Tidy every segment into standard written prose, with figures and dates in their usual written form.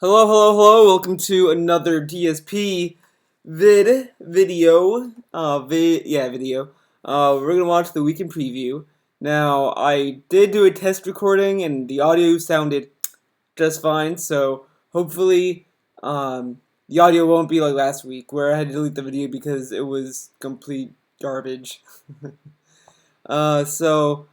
Hello, hello, hello. Welcome to another DSP video. Video. We're gonna watch the weekend preview. Now, I did do a test recording, and the audio sounded just fine. So hopefully, the audio won't be like last week, where I had to delete the video because it was complete garbage. So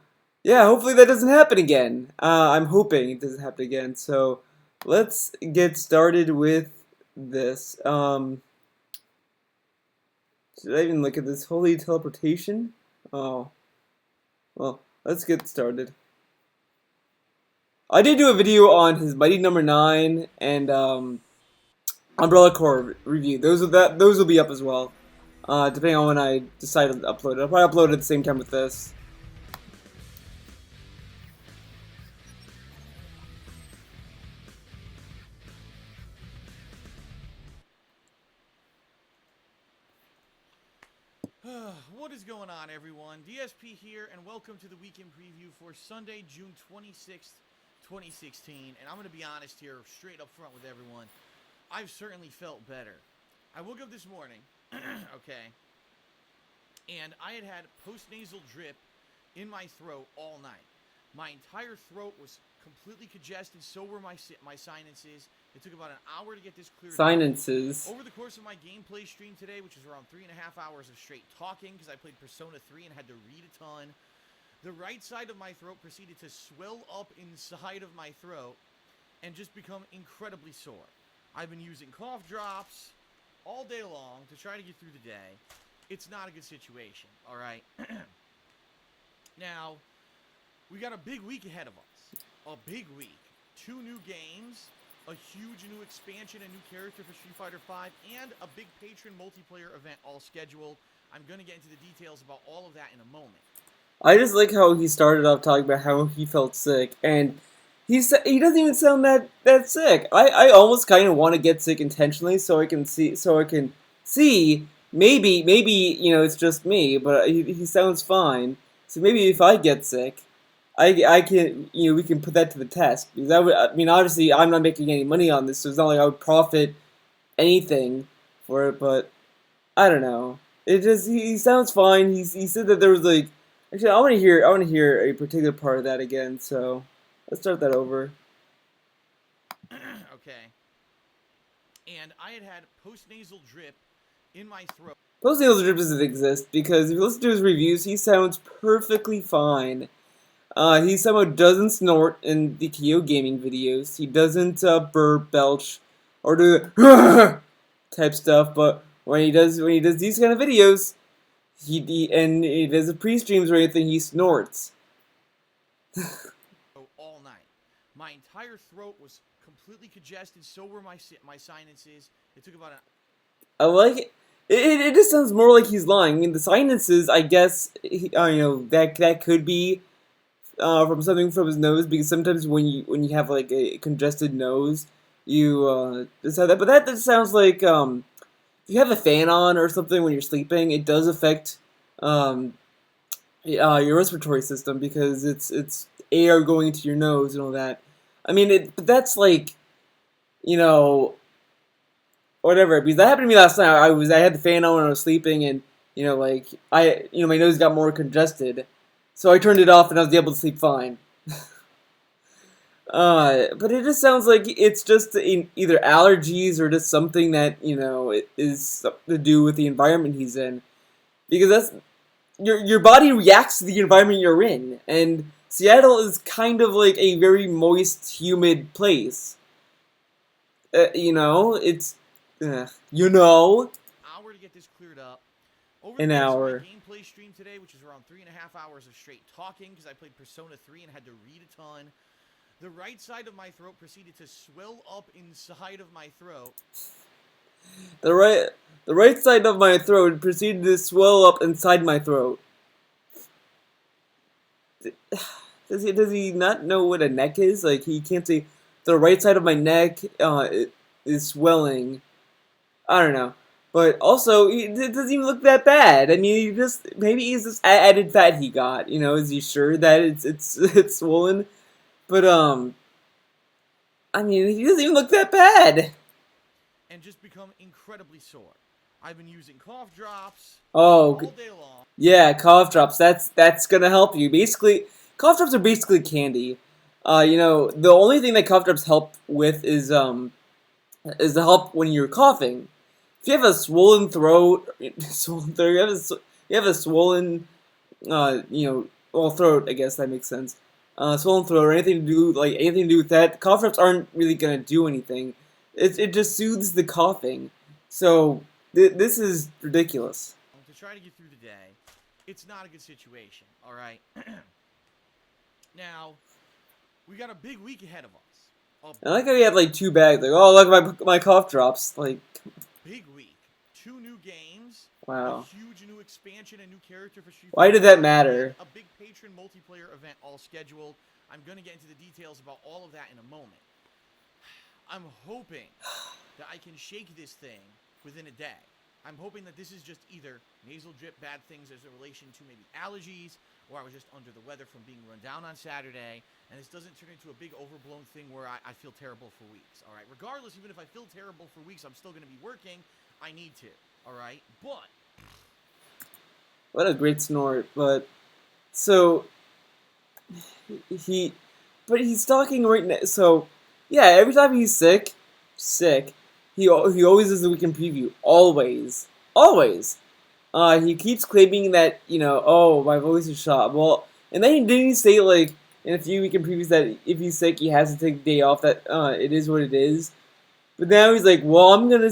yeah, hopefully that doesn't happen again. I'm hoping it doesn't happen again. So let's get started with this. Should I even look at this holy teleportation? Oh, well, let's get started. I did do a video on his Mighty Number 9 and Umbrella Corps review. Those will be up as well. Depending on when I decide to upload it. I'll probably upload it at the same time with this. What is going on, everyone? DSP here, and welcome to the weekend preview for Sunday, June 26th, 2016. And I'm going to be honest here, straight up front with everyone. I've certainly felt better. I woke up this morning, okay, and I had post-nasal drip in my throat all night. My entire throat was completely congested, so were my sinuses. It took about an hour to get this cleared Sinuses. over the course of my gameplay stream today, which was around 3.5 hours of straight talking, because I played Persona 3 and had to read a ton, the right side of my throat proceeded to swell up inside of my throat and just become incredibly sore. I've been using cough drops all day long to try to get through the day. It's not a good situation, alright? Now, we got a big week ahead of us. A big week. 2 new games, a huge new expansion, a new character for Street Fighter V, and a big patron multiplayer event all scheduled. I'm going to get into the details about all of that in a moment. I just like how he started off talking about how he felt sick, and he doesn't even sound that sick. I almost kind of want to get sick intentionally so I can see maybe it's just me, but he sounds fine. So maybe if I get sick, I can we can put that to the test, because I mean, obviously I'm not making any money on this, so it's not like I would profit anything for it, but I don't know. It just he sounds fine. He said that there was like, actually I want to hear a particular part of that again. So let's start that over. Okay. And I had post-nasal drip in my throat. Post-nasal drip doesn't exist, because if you listen to his reviews, he sounds perfectly fine. He somehow doesn't snort in the KOGaming videos. He doesn't burp, belch, or do the type stuff. But when he does these kind of videos, and he does the pre-streams or anything, he snorts. All night. My entire throat was completely congested, so were my sinuses. It took about an... I like it. It just sounds more like he's lying. I mean, the sinuses, I guess, that could be from something from his nose, because sometimes when you have like a congested nose, you just have that. But that just sounds like if you have a fan on or something when you're sleeping, it does affect your respiratory system, because it's air going into your nose and all that. I mean, but that's like, whatever. Because that happened to me last night. I had the fan on when I was sleeping, and my nose got more congested. So I turned it off and I was able to sleep fine. But it just sounds like it's just either allergies or just something that, it is something to do with the environment he's in. Because that's, your body reacts to the environment you're in. And Seattle is kind of like a very moist, humid place. It's, hour to get this cleared up. Over an the course hour. of my gameplay stream today, which was around 3.5 hours of straight talking, because I played Persona 3 and had to read a ton, the right side of my throat proceeded to swell up inside of my throat. The right side of my throat proceeded to swell up inside my throat. Does he not know what a neck is? Like, he can't say the right side of my neck is swelling. I don't know. But also, it doesn't even look that bad. I mean, maybe he's just added fat he got. Is he sure that it's swollen? But I mean, he doesn't even look that bad. and just become incredibly sore. I've been using cough drops Oh, all day long. yeah, cough drops. That's gonna help you. Basically, cough drops are basically candy. The only thing that cough drops help with is the help when you're coughing. If you have a swollen throat, you have a swollen throat. I guess that makes sense. Swollen throat or anything to do with that. Cough drops aren't really gonna do anything. It just soothes the coughing. So this is ridiculous. To try to get through the day. It's not a good situation, all right? Now, we got a big week ahead of us. I like how he had like 2 bags. Like, oh, look at my cough drops. Like, Big week. 2 new games. wow. A huge new expansion, a new character for Street Why Fighter. did that matter? A big patron multiplayer event all scheduled. I'm going to get into the details about all of that in a moment. I'm hoping that I can shake this thing within a day. I'm hoping that this is just either nasal drip, bad things as a relation to maybe allergies, or I was just under the weather from being run down on Saturday, and this doesn't turn into a big overblown thing where I feel terrible for weeks, all right? Regardless, even if I feel terrible for weeks, I'm still going to be working. I need to, all right? But What a great snort. But so he, but he's talking right now. So yeah, every time he's sick, he always does the weekend preview. Always. He keeps claiming that oh, my voice is shot. Well, and then didn't he say like in a few weekend previews that if he's sick, he has to take the day off. That it is what it is. But now he's like, well, I'm gonna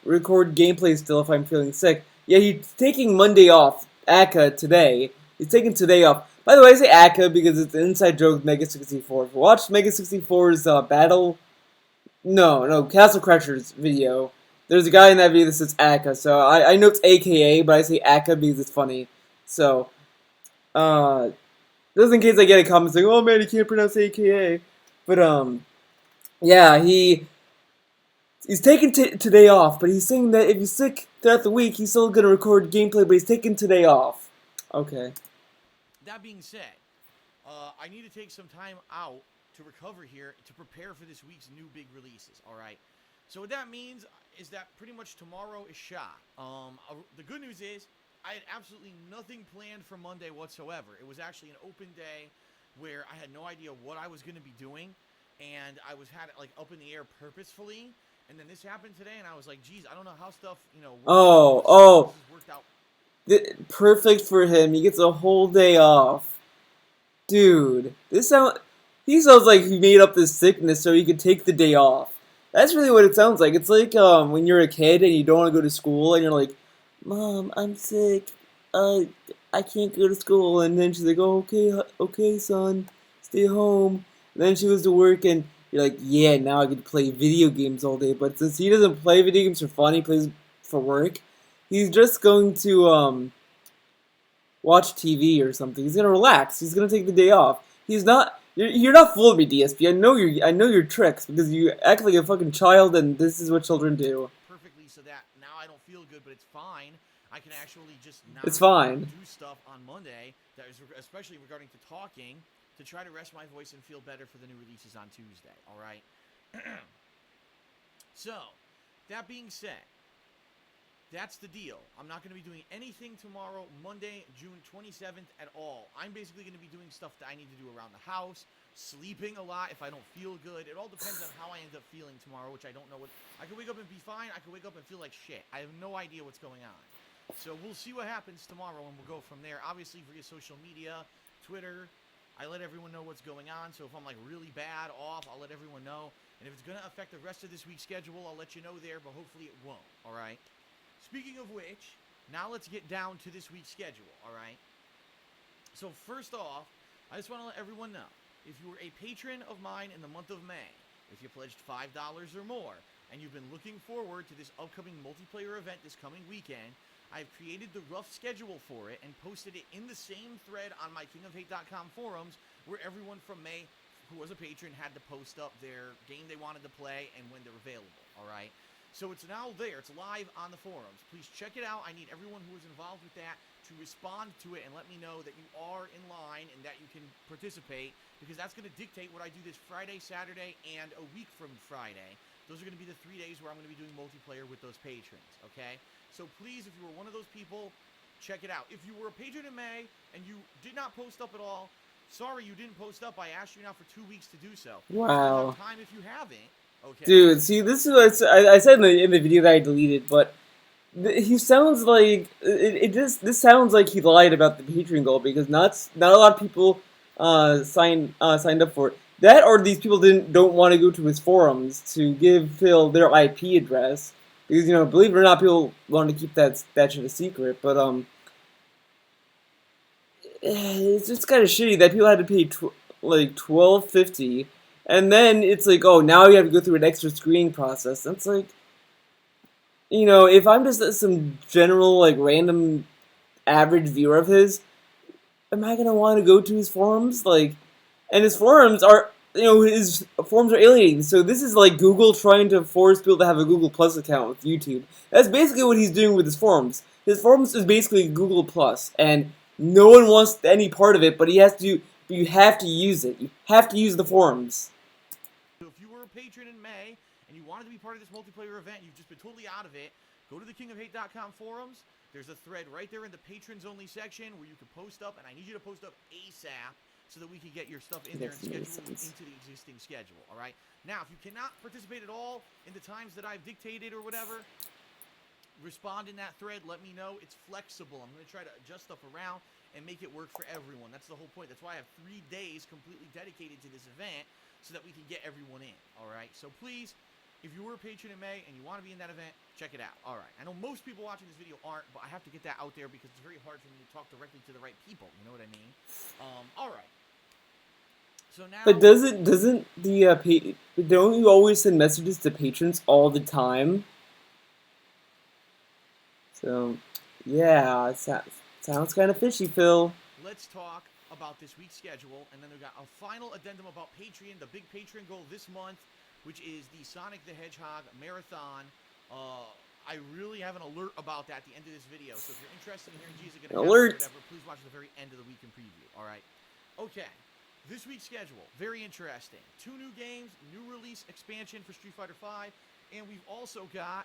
record gameplay still if I'm feeling sick. Yeah, he's taking Monday off. Aka today. He's taking today off. By the way, I say Aka because it's an inside joke with Mega 64. If you watch Mega 64's battle, no, Castle Crasher's video. There's a guy in that video that says Aka, so I know it's AKA, but I say Aka because it's funny. So, just in case I get a comment saying, oh man, he can't pronounce AKA. But, yeah, he's taking today off, but he's saying that if he's sick throughout the week, he's still gonna record gameplay, but he's taking today off. Okay. that being said, I need to take some time out to recover here to prepare for this week's new big releases, all right? So what that means is that pretty much tomorrow is shot. The good news is I had absolutely nothing planned for Monday whatsoever. It was actually an open day where I had no idea what I was going to be doing, and I had it like up in the air purposefully. And then this happened today, and I was like, geez, I don't know how stuff, worked out. Perfect for him. He gets a whole day off. Dude, he sounds like he made up this sickness so he could take the day off. That's really what it sounds like. It's like when you're a kid and you don't want to go to school and you're like, Mom, I'm sick. I can't go to school. And then she's like, oh, okay, son, stay home. And then she goes to work and you're like, yeah, now I can play video games all day. But since he doesn't play video games for fun, he plays for work. He's just going to watch TV or something. He's gonna relax. He's gonna take the day off. He's not. You're not fooling me, DSP. I know your tricks because you act like a fucking child, and this is what children do. Perfectly, so that now I don't feel good, but it's fine. I can actually just not It's fine. do stuff on Monday that is especially regarding to talking to try to rest my voice and feel better for the new releases on Tuesday. All right. So, that being said, that's the deal. I'm not going to be doing anything tomorrow, Monday, June 27th at all. I'm basically going to be doing stuff that I need to do around the house, sleeping a lot if I don't feel good. It all depends on how I end up feeling tomorrow, which I don't know what. I could wake up and be fine. I could wake up and feel like shit. I have no idea what's going on. So we'll see what happens tomorrow, and we'll go from there. Obviously, via social media, Twitter, I let everyone know what's going on. So if I'm like really bad off, I'll let everyone know. And if it's going to affect the rest of this week's schedule, I'll let you know there, but hopefully it won't. All right. Speaking of which, now let's get down to this week's schedule, all right? So first off, I just want to let everyone know, if you were a patron of mine in the month of May, if you pledged $5 or more, and you've been looking forward to this upcoming multiplayer event this coming weekend, I've created the rough schedule for it and posted it in the same thread on my kingofhate.com forums where everyone from May who was a patron had to post up their game they wanted to play and when they're available, all right? So it's now there. It's live on the forums. Please check it out. I need everyone who is involved with that to respond to it and let me know that you are in line and that you can participate, because that's going to dictate what I do this Friday, Saturday, and a week from Friday. Those are going to be the 3 days where I'm going to be doing multiplayer with those patrons, okay? So please, if you were one of those people, check it out. If you were a patron in May and you did not post up at all, sorry you didn't post up. I asked you now for 2 weeks to do so. Wow. You have time if you haven't. Okay. Dude, see, this is what I said in the video that I deleted, but he sounds like this sounds like he lied about the Patreon goal, because not a lot of people signed up for it. That, or these people don't want to go to his forums to give Phil their IP address, because, you know, believe it or not, people want to keep that shit a secret. But it's just kind of shitty that people had to pay like $12.50, and then it's like, oh, now you have to go through an extra screening process. That's like, you know, if I'm just some general, like, random average viewer of his, am I gonna want to go to his forums? Like, and his forums are, you know, his forums are alienating. So this is like Google trying to force people to have a Google Plus account with YouTube. That's basically what he's doing with his forums. His forums is basically Google Plus, and no one wants any part of it, but you have to use it. You have to use the forums. So if you were a patron in May and you wanted to be part of this multiplayer event, you've just been totally out of it, go to the kingofhate.com forums. There's a thread right there in the patrons only section where you can post up, and I need you to post up ASAP so that we can get your stuff in there and schedule into the existing schedule, all right? Now, if you cannot participate at all in the times that I've dictated or whatever, respond in that thread. Let me know. It's flexible. I'm going to try to adjust stuff around and make it work for everyone. That's the whole point. That's why I have 3 days completely dedicated to this event so that we can get everyone in, all right? So please, if you were a patron in May and you want to be in that event, check it out. All right. I know most people watching this video aren't, but I have to get that out there because it's very hard for me to talk directly to the right people. You know what I mean? All right. So now. But doesn't the don't you always send messages to patrons all the time? So, yeah, it sounds kind of fishy, Phil. Let's talk about this week's schedule, and then we got a final addendum about Patreon, the big Patreon goal this month, which is the Sonic the Hedgehog Marathon. I really have an alert about that at the end of this video, so if you're interested in hearing Jesus gonna alert, whatever, please watch the very end of the weekend preview. All right. Okay. This week's schedule, very interesting. 2 new games, new release expansion for Street Fighter V, and we've also got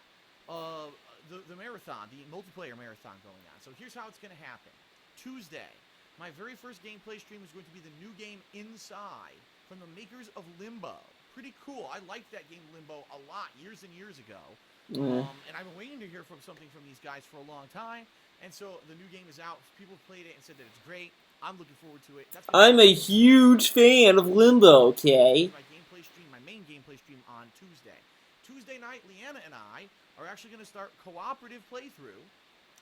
the marathon, the multiplayer marathon going on. So here's how it's going to happen. Tuesday, my very first gameplay stream is going to be the new game Inside from the makers of Limbo. Pretty cool. I liked that game Limbo a lot years and years ago. And I've been waiting to hear something from these guys for a long time. And so the new game is out. People played it and said that it's great. I'm looking forward to it. I'm a huge fan of Limbo, okay? My main gameplay stream on Tuesday. Tuesday night, Leanna and I are actually going to start cooperative playthrough.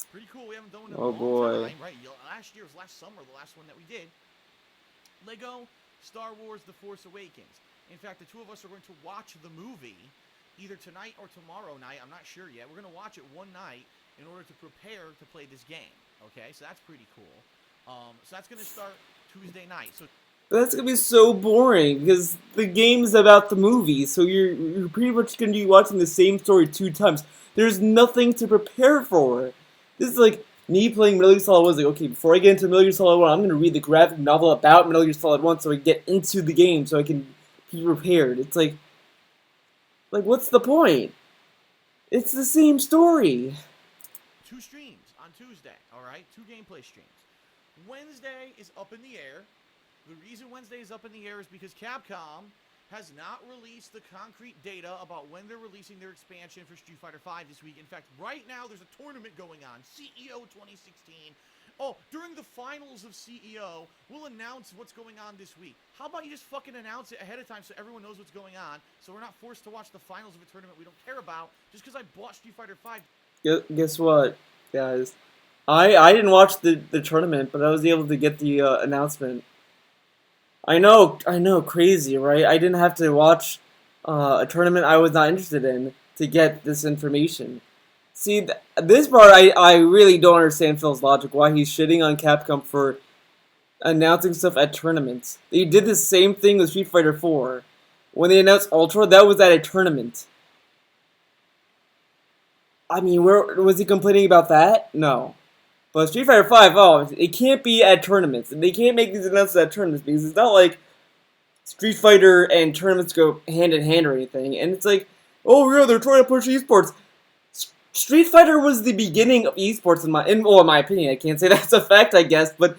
Pretty cool. We haven't done it in a long time, right? Last year was last summer, the last one that we did. Lego Star Wars The Force Awakens. In fact, the 2 of us are going to watch the movie either tonight or tomorrow night. I'm not sure yet. We're going to watch it one night in order to prepare to play this game. Okay, so that's pretty cool. So that's going to start Tuesday night. So that's going to be so boring because the game's about the movie, so you're pretty much going to be watching the same story 2 times. There's nothing to prepare for. This is like me playing Metal Gear Solid 1. Like, okay, before I get into Metal Gear Solid 1, I'm going to read the graphic novel about Metal Gear Solid 1 so I get into the game so I can be prepared. It's like what's the point? It's the same story. 2 streams on Tuesday, all right? 2 gameplay streams. Wednesday is up in the air. The reason Wednesday is up in the air is because Capcom has not released the concrete data about when they're releasing their expansion for Street Fighter V this week. In fact, right now there's a tournament going on, CEO 2016. Oh, during the finals of CEO, we'll announce what's going on this week. How about you just fucking announce it ahead of time so everyone knows what's going on, so we're not forced to watch the finals of a tournament we don't care about just because I bought Street Fighter V. Guess what, guys? I didn't watch the tournament, but I was able to get the announcement. I know, crazy, right? I didn't have to watch a tournament I was not interested in to get this information. See, this part, I really don't understand Phil's logic, why he's shitting on Capcom for announcing stuff at tournaments. They did the same thing with Street Fighter 4. When they announced Ultra, that was at a tournament. I mean, where was he complaining about that? No. But Street Fighter Five, oh, it can't be at tournaments. They can't make these announcements at tournaments because it's not like Street Fighter and tournaments go hand in hand or anything. And it's like, oh yeah, they're trying to push esports. Street Fighter was the beginning of esports in my opinion. I can't say that's a fact, I guess, but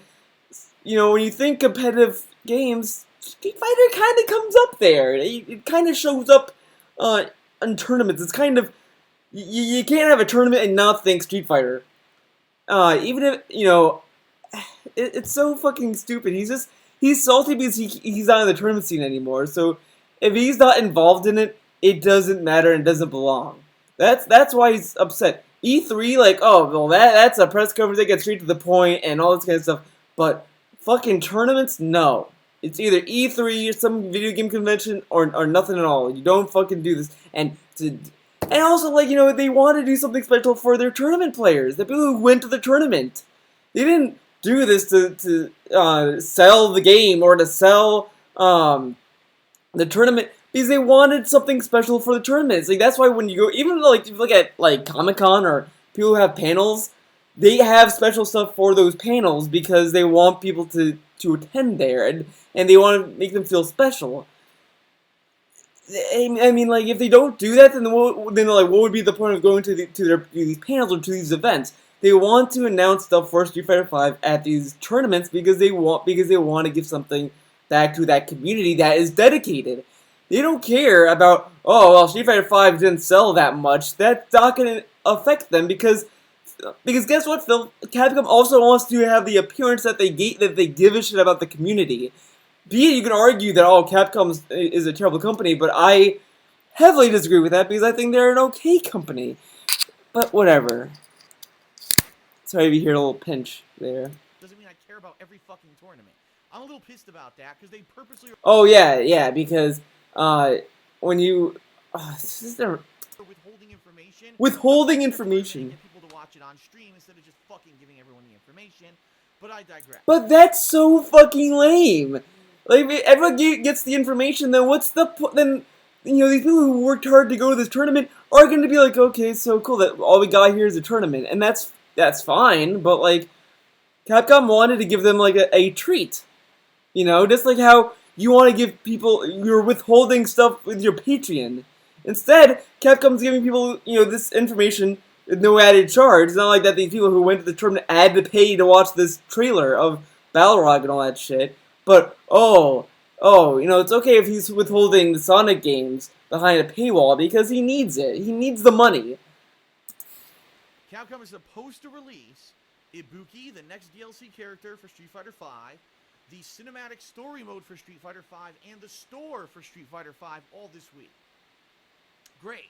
when you think competitive games, Street Fighter kind of comes up there. It kind of shows up in tournaments. It's kind of you can't have a tournament and not think Street Fighter. Even if it's so fucking stupid. He's salty because he's not in the tournament scene anymore. So if he's not involved in it, it doesn't matter and doesn't belong. That's why he's upset. E3, like, oh well, that's a press conference that gets straight to the point and all this kind of stuff. But fucking tournaments, no. It's either E3 or some video game convention or nothing at all. You don't fucking do this. And also, like, they want to do something special for their tournament players, the people who went to the tournament. They didn't do this to sell the game or to sell the tournament because they wanted something special for the tournaments. Like, that's why when you go, even like if you look at like Comic-Con or people who have panels, they have special stuff for those panels because they want people to attend there and they want to make them feel special. I mean, like, if they don't do that, then what would be the point of going to these panels or to these events? They want to announce stuff for Street Fighter V at these tournaments because they want to give something back to that community that is dedicated. They don't care about, oh well, Street Fighter V didn't sell that much. That's not going to affect them because guess what, Phil? Capcom also wants to have the appearance that they give a shit about the community. Be it you can argue that Capcom is a terrible company, but I heavily disagree with that because I think they're an okay company. But whatever. Sorry if you hear a little pinch there. Doesn't mean I care about every fucking tournament. I'm a little pissed about that because they purposely. Oh yeah, because when you withholding information. Get people to watch it on stream instead of just fucking giving everyone the information. But I digress. But that's so fucking lame. Like, if everyone gets the information, then what's the then? These people who worked hard to go to this tournament are going to be like, okay, so cool that all we got here is a tournament, and that's fine. But like, Capcom wanted to give them like a treat, just like how you want to give people, you're withholding stuff with your Patreon. Instead, Capcom's giving people this information with no added charge. It's not like that these people who went to the tournament had to pay to watch this trailer of Balrog and all that shit. But, it's okay if he's withholding the Sonic games behind a paywall because he needs it. He needs the money. Capcom is supposed to release Ibuki, the next DLC character for Street Fighter V, the cinematic story mode for Street Fighter V, and the store for Street Fighter V all this week. Great.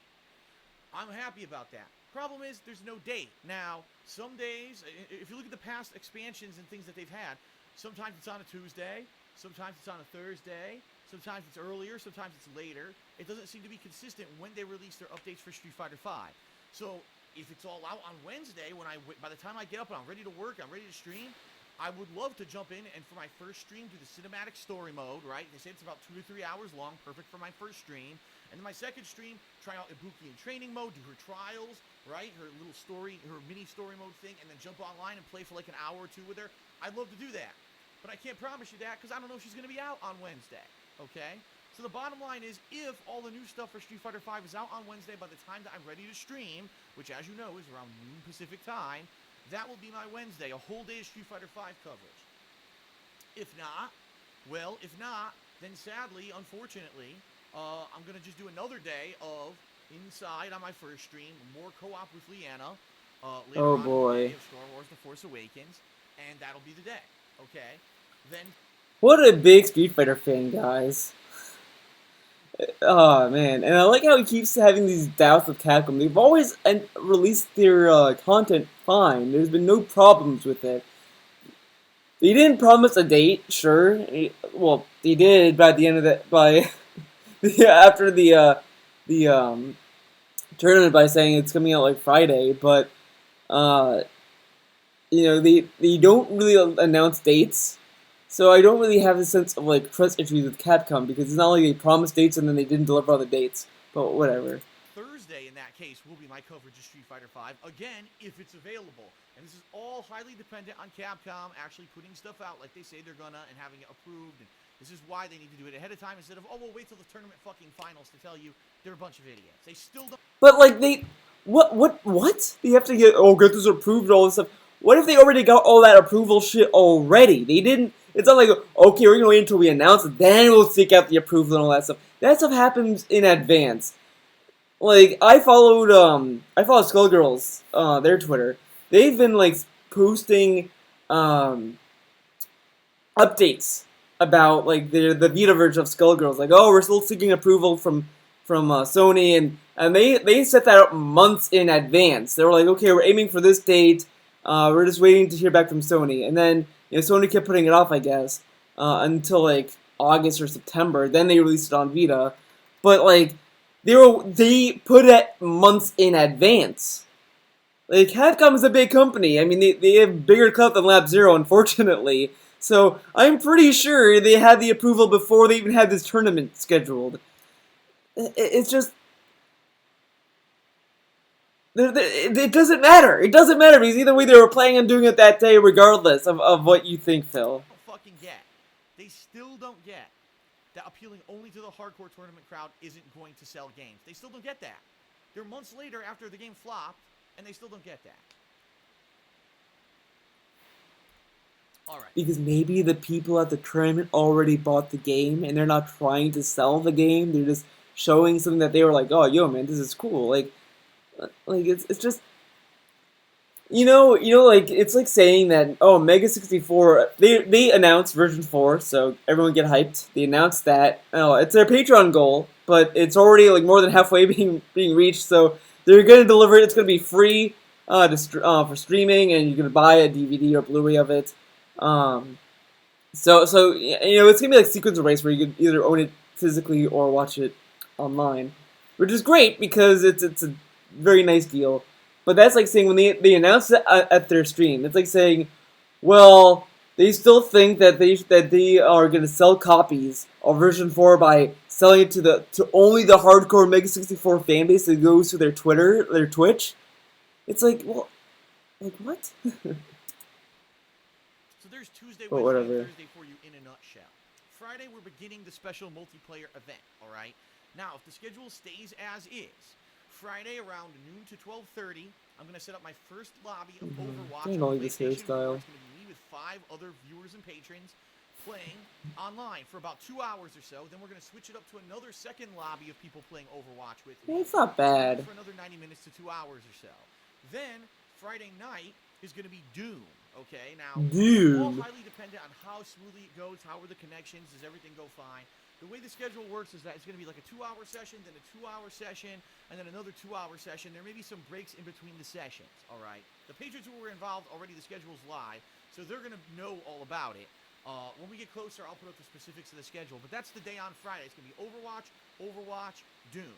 I'm happy about that. Problem is, there's no date. Now, some days, if you look at the past expansions and things that they've had, sometimes it's on a Tuesday, sometimes it's on a Thursday, sometimes it's earlier, sometimes it's later. It doesn't seem to be consistent when they release their updates for Street Fighter V. So, if it's all out on Wednesday, by the time I get up and I'm ready to work, I'm ready to stream, I would love to jump in and for my first stream do the cinematic story mode, right? They say it's about 2 to 3 hours long, perfect for my first stream. And then my second stream, try out Ibuki in training mode, do her trials, right? Her little story, her mini story mode thing, and then jump online and play for like an hour or two with her. I'd love to do that. But I can't promise you that because I don't know if she's going to be out on Wednesday, okay? So the bottom line is, if all the new stuff for Street Fighter V is out on Wednesday by the time that I'm ready to stream, which as you know is around noon Pacific time, that will be my Wednesday, a whole day of Street Fighter V coverage. If not, then sadly, unfortunately, I'm going to just do another day of Inside on my first stream, more co-op with Leanna, later on boy. of Star Wars The Force Awakens, and that'll be the day, okay? Then... What a big Street Fighter fan, guys. Oh, man. And I like how he keeps having these doubts with Capcom. They've always released their content fine. There's been no problems with it. They didn't promise a date, sure. Well, they did by the end of after the tournament by saying it's coming out like Friday, but they don't really announce dates. So I don't really have a sense of like trust issues with Capcom because it's not like they promised dates and then they didn't deliver on the dates. But whatever. Thursday Thursday, in that case, will be my coverage of Street Fighter V, again, if it's available. And this is all highly dependent on Capcom actually putting stuff out like they say they're gonna and having it approved. And this is why they need to do it ahead of time instead of, oh, we'll wait till the tournament fucking finals to tell you they're a bunch of idiots. They still don't. But like what? They have to get this approved and all this stuff. What if they already got all that approval shit already? They didn't. It's not like, okay, we're gonna wait until we announce it, then we'll seek out the approval and all that stuff. That stuff happens in advance. Like I followed Skullgirls, their Twitter. They've been like posting updates about like the Vita version of Skullgirls. Like, oh, we're still seeking approval from Sony, and they set that up months in advance. They were like, okay, we're aiming for this date. We're just waiting to hear back from Sony, and then Sony kept putting it off, I guess, until like August or September. Then they released it on Vita, but like they put it months in advance. Like Capcom is a big company. I mean, they have bigger clout than Lab Zero, unfortunately. So I'm pretty sure they had the approval before they even had this tournament scheduled. It's just. It doesn't matter. It doesn't matter because either way they were planning on doing it that day regardless of what you think, Phil. Don't fucking get. They still don't get that appealing only to the hardcore tournament crowd isn't going to sell games. They still don't get that. They're months later after the game flopped and they still don't get that. Alright. Because maybe the people at the tournament already bought the game and they're not trying to sell the game. They're just showing something that they were like, oh, yo, man, this is cool. Like it's just, like it's like saying that, oh, Mega 64, they announced version 4, so everyone get hyped. They announced that. Oh, it's their Patreon goal, but it's already like more than halfway being reached. So they're gonna deliver it. It's gonna be free for streaming, and you're gonna buy a DVD or Blu-ray of it. So it's gonna be like Sequence of Race where you can either own it physically or watch it online, which is great because it's a very nice deal. But that's like saying when they announced it at their stream, it's like saying, well, they still think that they are going to sell copies of version 4 by selling it to only the hardcore Mega 64 fan base that goes to their Twitter, their Twitch. It's like, well, like what? So there's Tuesday, Wednesday, and Thursday for you in a nutshell. Friday, we're beginning the special multiplayer event, alright? Now, if the schedule stays as is, Friday around noon to 12:30, I'm going to set up my first lobby of Overwatch on PlayStation 4. It's going to be me with 5 other viewers and patrons playing online for about 2 hours or so. Then we're going to switch it up to another second lobby of people playing Overwatch with me. It's not bad. For another 90 minutes to 2 hours or so. Then, Friday night is going to be Doom. Okay, now, Doom. All highly dependent on how smoothly it goes, how are the connections, does everything go fine. The way the schedule works is that it's going to be like a 2-hour session, then a 2-hour session, and then another 2-hour session. There may be some breaks in between the sessions, all right? The patrons who were involved already, the schedule's live, so they're going to know all about it. When we get closer, I'll put up the specifics of the schedule, but that's the day on Friday. It's going to be Overwatch, Doom.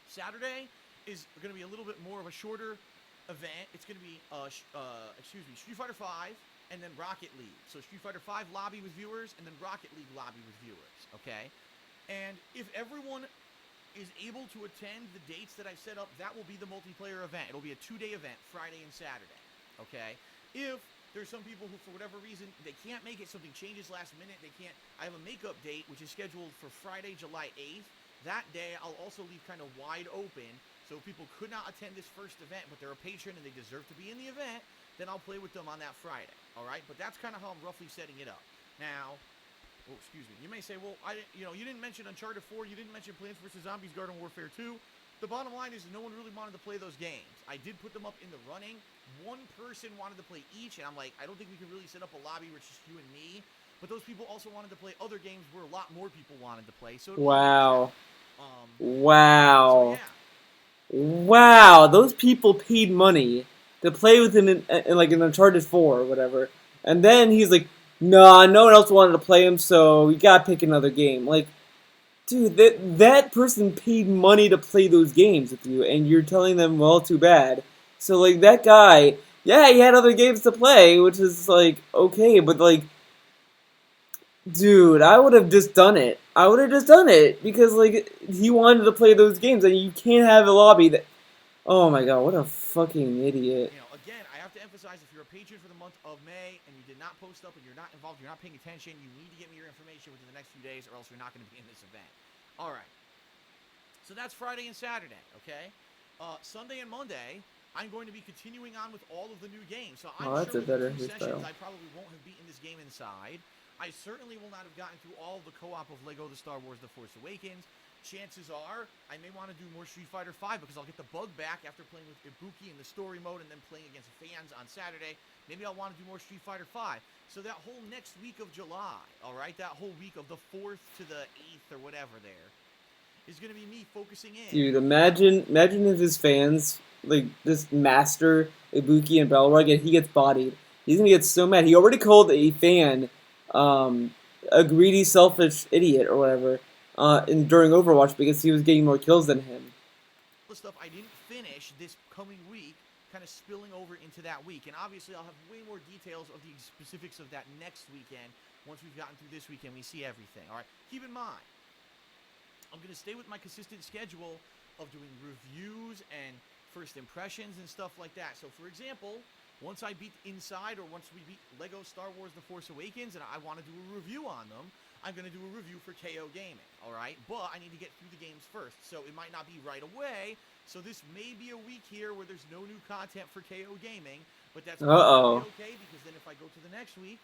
Saturday is going to be a little bit more of a shorter event. It's going to be, Street Fighter V, and then Rocket League. So Street Fighter V lobby with viewers, and then Rocket League lobby with viewers, okay? And if everyone is able to attend the dates that I've set up, that will be the multiplayer event. It'll be a 2-day event, Friday and Saturday, okay? If there's some people who, for whatever reason, they can't make it, something changes last minute, they can't, I have a makeup date, which is scheduled for Friday, July 8th. That day, I'll also leave kind of wide open, so if people could not attend this first event, but they're a patron and they deserve to be in the event, then I'll play with them on that Friday, all right? But that's kind of how I'm roughly setting it up. Now, oh, excuse me, you may say, well, you didn't mention Uncharted 4, you didn't mention Plants vs. Zombies Garden Warfare 2. The bottom line is no one really wanted to play those games. I did put them up in the running. One person wanted to play each, and I'm like, I don't think we can really set up a lobby where it's just you and me. But those people also wanted to play other games where a lot more people wanted to play. So wow. So, yeah. Wow, those people paid money to play with him in like in Uncharted 4 or whatever. And then he's like, nah, no one else wanted to play him, so you gotta pick another game. Like, dude, that person paid money to play those games with you, and you're telling them, well, too bad. So, like, that guy, yeah, he had other games to play, which is, like, okay, but, like, Dude, I would have just done it. I would have just done it because like he wanted to play those games, and you can't have a lobby that. Oh my god, what a fucking idiot! Again, I have to emphasize, if you're a patron for the month of May and you did not post up and you're not involved, you're not paying attention, you need to get me your information within the next few days, or else you're not going to be in this event. All right. So that's Friday and Saturday, okay? Sunday and Monday, I'm going to be continuing on with all of the new games. So I'm Oh, that's sure a within better 2 sessions, hairstyle. I probably won't have beaten this game inside. I certainly will not have gotten through all of the co-op of Lego The Star Wars The Force Awakens. Chances are, I may want to do more Street Fighter V because I'll get the bug back after playing with Ibuki in the story mode and then playing against fans on Saturday. Maybe I'll want to do more Street Fighter V. So that whole next week of July, all right, that whole week of the 4th to the 8th or whatever there, is going to be me focusing in. Dude, imagine if his fans like just master Ibuki and Balrog and he gets bodied. He's gonna get so mad. He already called a fan um, a greedy, selfish idiot or whatever during Overwatch because he was getting more kills than him. The stuff I didn't finish this coming week kind of spilling over into that week. And obviously, I'll have way more details of the specifics of that next weekend. Once we've gotten through this weekend, we see everything. All right, keep in mind, I'm going to stay with my consistent schedule of doing reviews and first impressions and stuff like that. So, for example, once I beat Inside or once we beat Lego Star Wars The Force Awakens and I want to do a review on them, I'm going to do a review for KOGaming, all right? But I need to get through the games first, so it might not be right away. So this may be a week here where there's no new content for KOGaming, but that's Uh-oh. okay because then if I go to the next week,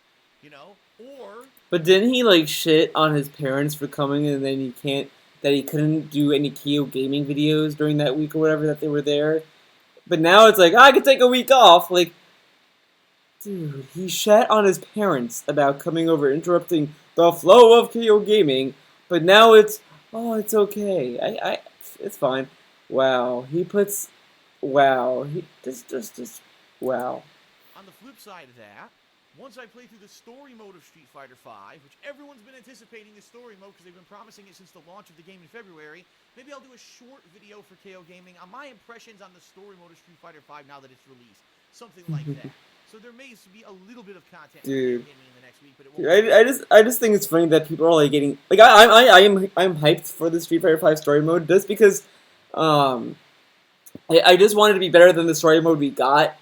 or But didn't he like shit on his parents for coming and then he couldn't do any Kyo gaming videos during that week or whatever that they were there? But now it's like, I could take a week off. Like, dude, he shat on his parents about coming over, interrupting the flow of KO gaming. But now oh, it's okay. It's fine. Wow, wow, wow. on the flip side of that, once I play through the story mode of Street Fighter V, which everyone's been anticipating the story mode because they've been promising it since the launch of the game in February, maybe I'll do a short video for KOGaming on my impressions on the story mode of Street Fighter V now that it's released. Something like that. So there may be a little bit of content for Dude. KOGaming in the next week, but it won't be I just think it's funny that people are like getting like I'm hyped for the Street Fighter V story mode just because um I just wanted to be better than the story mode we got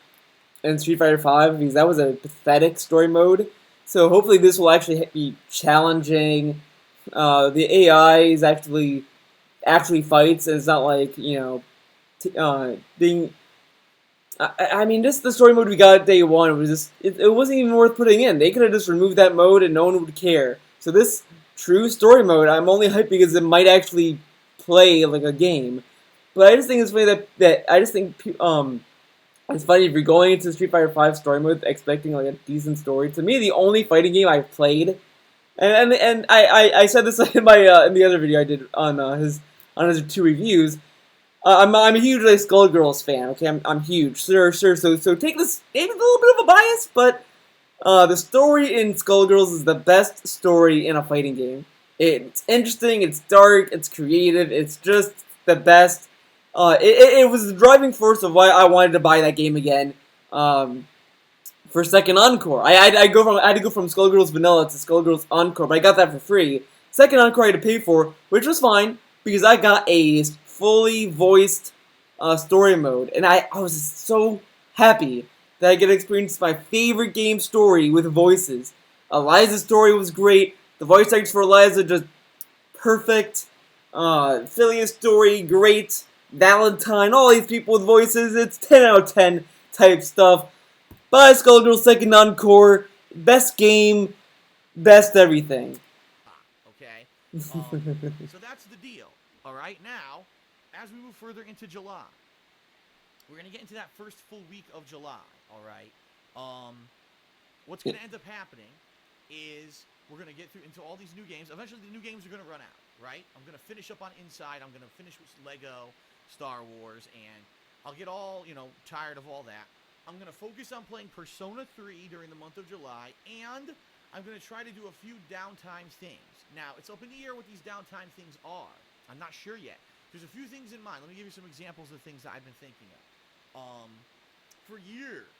in Street Fighter V because that was a pathetic story mode. So hopefully this will actually be challenging. The AI is actually fights, and it's not like being. I mean, just the story mode we got day one was just it wasn't even worth putting in. They could have just removed that mode and no one would care. So this true story mode, I'm only hyped because it might actually play like a game. But I just think it's funny that I just think it's funny if you're going into Street Fighter V story mode expecting like a decent story. To me, the only fighting game I've played, and I said this in my in the other video I did on his two reviews. I'm a huge like Skullgirls fan. Okay, I'm huge. Sure. So take this maybe a little bit of a bias, but the story in Skullgirls is the best story in a fighting game. It's interesting. It's dark. It's creative. It's just the best. It was the driving force of why I wanted to buy that game again. For Second Encore, I had to go from Skullgirls Vanilla to Skullgirls Encore, but I got that for free. Second Encore I had to pay for, which was fine because I got a fully voiced story mode, and I was so happy that I get to experience my favorite game story with voices. Eliza's story was great. The voice actors for Eliza just perfect. Philia's story great. Valentine, all these people with voices. It's 10 out of 10 type stuff. Buy Skullgirls Second Encore. Best game. Best everything. okay? So that's the deal. All right, now, as we move further into July, we're going to get into that first full week of July, all right? What's going to end up happening is we're going to get through into all these new games. Eventually, the new games are going to run out, right? I'm going to finish up on Inside. I'm going to finish with Lego, Star Wars, and I'll get all, tired of all that. I'm going to focus on playing Persona 3 during the month of July, and I'm going to try to do a few downtime things. Now, it's up in the air what these downtime things are. I'm not sure yet. There's a few things in mind. Let me give you some examples of things that I've been thinking of. For years,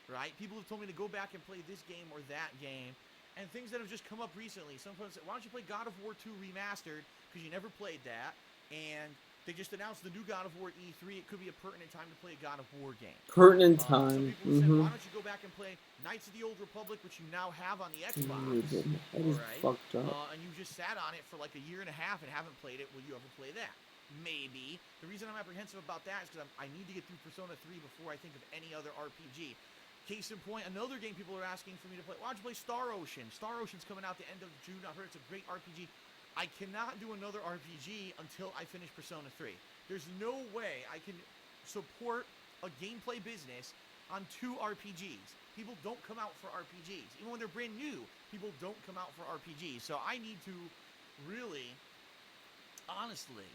right, people have told me to go back and play this game or that game, and things that have just come up recently. Some folks say, why don't you play God of War 2 Remastered, because you never played that, and they just announced the new God of War E3. It could be a pertinent time to play a God of War game. Pertinent Some time. people said, why don't you go back and play Knights of the Old Republic, which you now have on the Xbox? Dude, that is fucked up. And you just sat on it for like a year and a half and haven't played it. Will you ever play that? Maybe. The reason I'm apprehensive about that is because I need to get through Persona 3 before I think of any other RPG. Case in point, another game people are asking for me to play. Why don't you play Star Ocean? Star Ocean's coming out the end of June. I've heard it's a great RPG. I cannot do another RPG until I finish Persona 3. There's no way I can support a gameplay business on 2 RPGs. People don't come out for RPGs. Even when they're brand new, people don't come out for RPGs. So I need to really, honestly,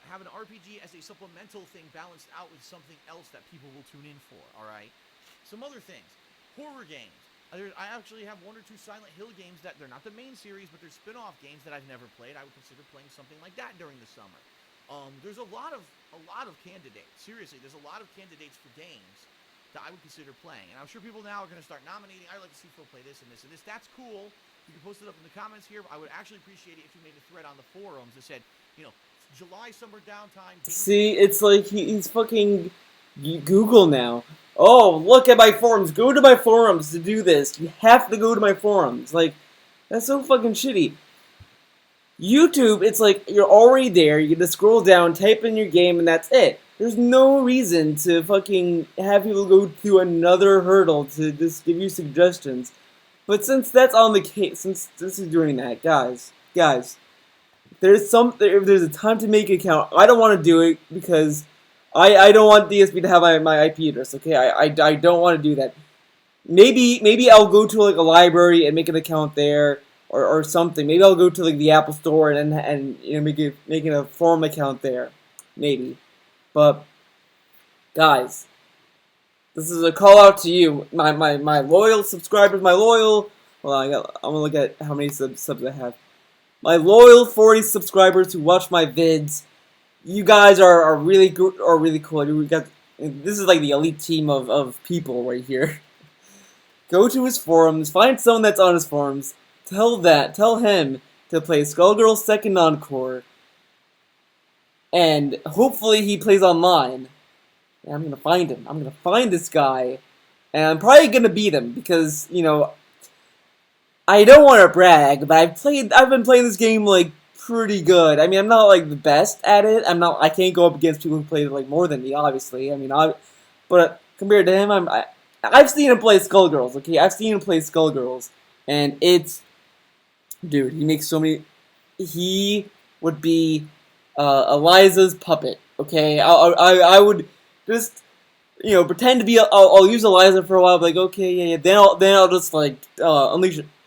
have an RPG as a supplemental thing balanced out with something else that people will tune in for, all right? Some other things. Horror games. I actually have 1 or 2 Silent Hill games that they're not the main series, but they're spin-off games that I've never played. I would consider playing something like that during the summer. There's a lot of candidates. Seriously, there's a lot of candidates for games that I would consider playing. And I'm sure people now are going to start nominating. I'd like to see Phil play this and this and this. That's cool. You can post it up in the comments here. I would actually appreciate it if you made a thread on the forums that said, July summer downtime. See, it's like he's fucking Google now. Oh, look at my forums. Go to my forums to do this. You have to go to my forums. Like, that's so fucking shitty. YouTube, it's like you're already there. You just scroll down, type in your game, and that's it. There's no reason to fucking have people go through another hurdle to just give you suggestions. But since that's on the case, since he's doing that, guys, if there's a time to make an account, I don't want to do it because I don't want DSP to have my IP address, okay? I don't want to do that. Maybe I'll go to like a library and make an account there or something. Maybe I'll go to like the Apple Store and make a forum account there. Maybe. But guys, this is a call out to you, my loyal subscribers, Well, I'm gonna look at how many subs I have. My loyal 40 subscribers who watch my vids. You guys are really good or really cool. This is like the elite team of people right here. Go to his forums, find someone that's on his forums, tell him to play Skullgirl's Second Encore, and hopefully he plays online. And I'm gonna find him. I'm gonna find this guy, and I'm probably gonna beat him because I don't want to brag, but I've been playing this game like pretty good. I mean, I'm not like the best at it. I can't go up against people who played it like more than me, obviously. I mean, but compared to him, I've seen him play Skullgirls. Okay, I've seen him play Skullgirls, and dude, he makes so many. He would be Eliza's puppet. Okay, I would just pretend to be. I'll use Eliza for a while, like okay, yeah. Then I'll just like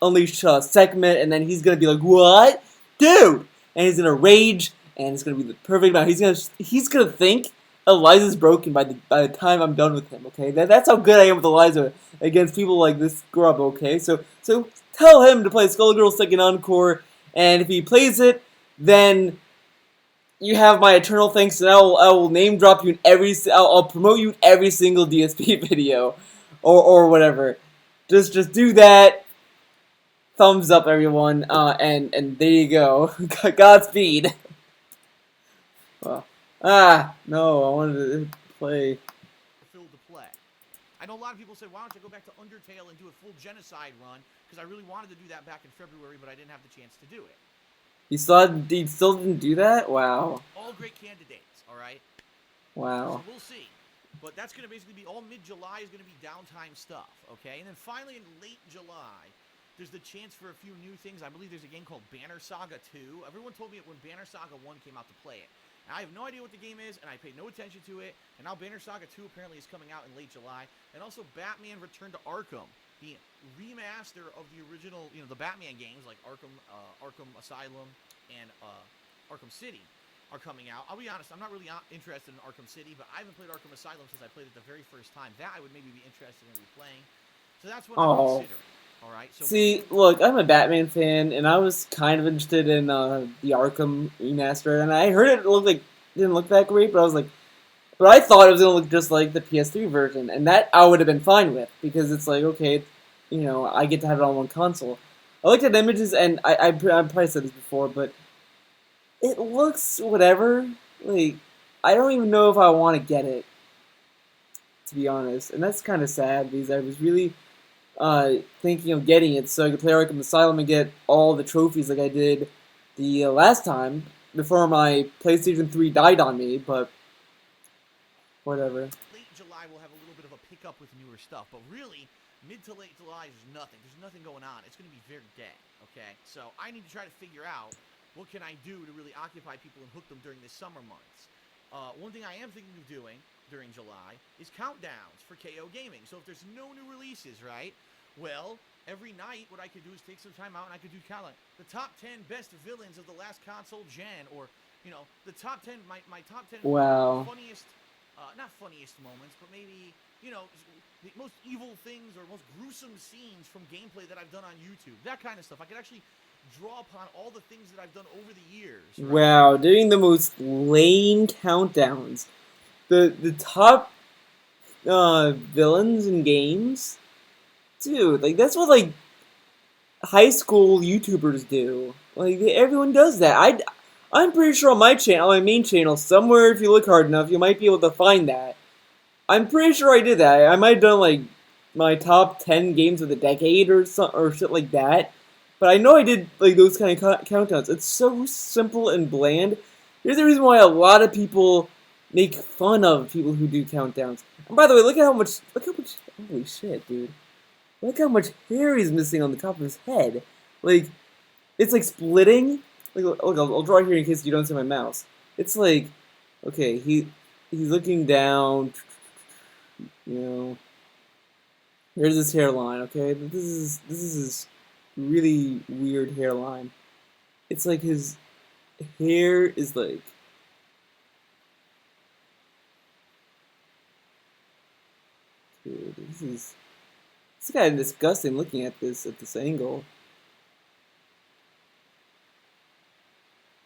unleash a segment, and then he's gonna be like, what, dude? And he's gonna rage, and it's gonna be the perfect amount. He's gonna think Eliza's broken by the time I'm done with him. Okay, that's how good I am with Eliza against people like this scrub. Okay, so tell him to play Skullgirl's Second Encore, and if he plays it, then you have my eternal thanks, and I will name drop you in I'll promote you in every single DSP video, or whatever. Just do that. Thumbs up, everyone, and there you go. Godspeed. Well, no, I wanted to play. Phil to play. I know a lot of people say, why don't you go back to Undertale and do a full genocide run? Because I really wanted to do that back in February, but I didn't have the chance to do it. He still didn't do that? Wow. All great candidates, all right? Wow. So we'll see. But that's going to basically be all mid-July is going to be downtime stuff, okay? And then finally in late July, there's the chance for a few new things. I believe there's a game called Banner Saga 2. Everyone told me when Banner Saga 1 came out to play it. And I have no idea what the game is, and I paid no attention to it. And now Banner Saga 2 apparently is coming out in late July. And also Batman Return to Arkham, the remaster of the original, the Batman games like Arkham Asylum and Arkham City are coming out. I'll be honest, I'm not really interested in Arkham City, but I haven't played Arkham Asylum since I played it the very first time. That I would maybe be interested in replaying. So that's what I'm considering. All right. So see, look, I'm a Batman fan, and I was kind of interested in the Arkham remaster, and I heard it didn't look that great, but I thought it was gonna look just like the PS3 version, and that I would have been fine with because it's like okay, I get to have it on one console. I looked at images, and I've probably said this before, but it looks whatever. Like, I don't even know if I want to get it, to be honest, and that's kind of sad because I was really thinking of getting it so I could play Arkham Asylum and get all the trophies like I did the last time before my PlayStation 3 died on me, but whatever. Late July we'll have a little bit of a pickup with newer stuff, but really, mid to late July there's nothing. There's nothing going on. It's going to be very dead, okay? So I need to try to figure out what can I do to really occupy people and hook them during the summer months. One thing I am thinking of doing during July is countdowns for KOGaming. So if there's no new releases, right? Well, every night what I could do is take some time out and I could do countdown. The top 10 best villains of the last console gen, or the top 10, my top 10 Wow. funniest, not funniest moments, but maybe the most evil things or most gruesome scenes from gameplay that I've done on YouTube. That kind of stuff. I could actually draw upon all the things that I've done over the years. Right? Wow, doing the most lame countdowns. The top villains in games? Dude, like that's what like high school YouTubers do. Like everyone does that. I'm pretty sure on my channel, on my main channel, somewhere if you look hard enough, you might be able to find that. I'm pretty sure I did that. I might have done like my top 10 games of the decade or shit like that. But I know I did like those kind of countdowns. It's so simple and bland. Here's the reason why a lot of people make fun of people who do countdowns. And by the way, look how much, holy shit, dude. Look how much hair he's missing on the top of his head. Like, it's like splitting. Like, look, I'll draw it here in case you don't see my mouse. It's like, okay, he's looking down. There's his hairline. Okay, this is his really weird hairline. It's like his hair is like. Dude, it's kind of disgusting looking at this angle.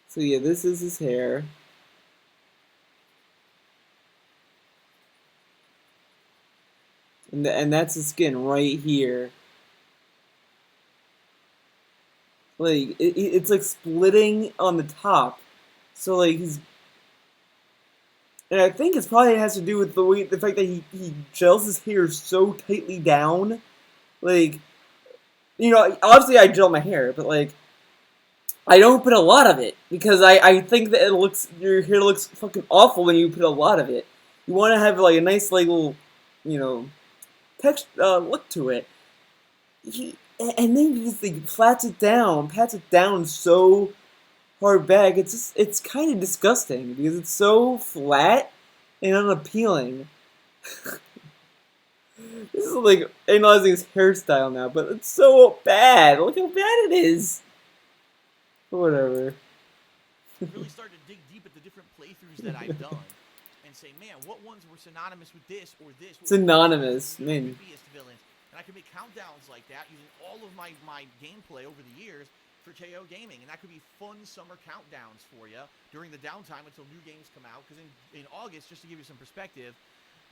So yeah, this is his hair. And that's his skin right here. Like it's like splitting on the top. So like and I think it probably has to do with the fact that he gels his hair so tightly down. Like, obviously I gel my hair, but like, I don't put a lot of it because I think that your hair looks fucking awful when you put a lot of it. You want to have like a nice like little, text look to it. And then he just like pats it down so hard back. It's kind of disgusting because it's so flat and unappealing. This is like analyzing his hairstyle now, but it's so bad. Look how bad it is. Whatever. Really started to dig deep at the different playthroughs that I've done and say, man, what ones were synonymous with this or this? Synonymous, man. Villains. And I could make countdowns like that using all of my gameplay over the years for KOGaming, and that could be fun summer countdowns for you during the downtime until new games come out. Because in August, just to give you some perspective,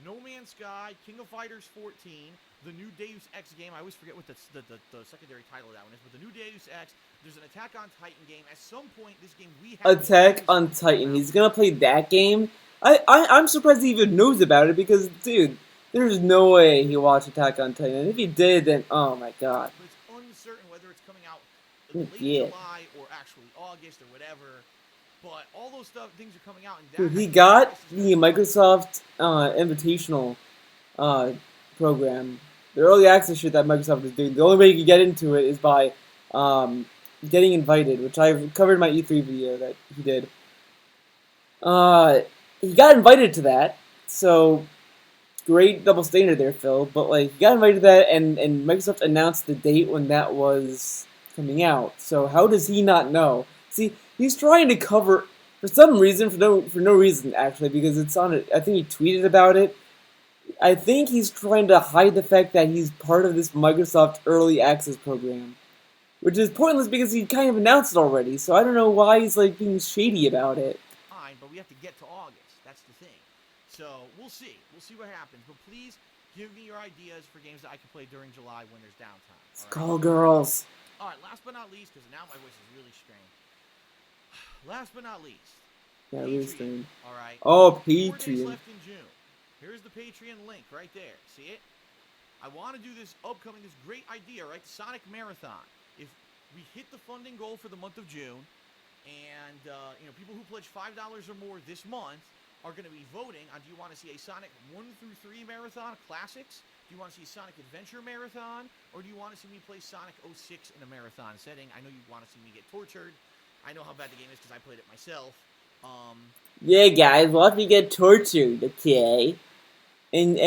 No Man's Sky, King of Fighters 14, the new Deus Ex game. I always forget what the secondary title of that one is, but the new Deus Ex. There's an Attack on Titan game. At some point, this game we have Attack on Titan. He's gonna play that game. I'm surprised he even knows about it because, dude, there's no way he watched Attack on Titan. And if he did, then oh my god. But it's uncertain whether it's coming out late July or actually August or whatever. But all those things are coming out. And dude, he got the Microsoft Invitational program. The early access shit that Microsoft is doing. The only way you can get into it is by getting invited, which I've covered in my E3 video that he did. He got invited to that, so great double standard there, Phil. But like, he got invited to that, and Microsoft announced the date when that was coming out. So how does he not know? See, he's trying to cover for some reason, for no reason actually, because it's on it. I think he tweeted about it. I think he's trying to hide the fact that he's part of this Microsoft Early Access program, which is pointless because he kind of announced it already. So I don't know why he's like being shady about it. Fine, but we have to get to August. That's the thing. So we'll see. We'll see what happens. But please Give me your ideas for games that I can play during July when there's downtime. Skull Girls. All right, last but not least, because now my voice is really strained. Last but not least, Yeah, Patreon. All right. Oh, 4 days Patreon. left in June. Here's the Patreon link right there. See it? I want to do this great idea, right? The Sonic Marathon. If we hit the funding goal for the month of June, and people who pledge $5 or more this month are going to be voting on: do you want to see a Sonic 1 through 3 marathon classics? Do you want to see Sonic Adventure marathon? Or do you want to see me play Sonic 06 in a marathon setting? I know you want to see me get tortured. I know how bad the game is because I played it myself. Yeah, guys, watch me get tortured, okay? And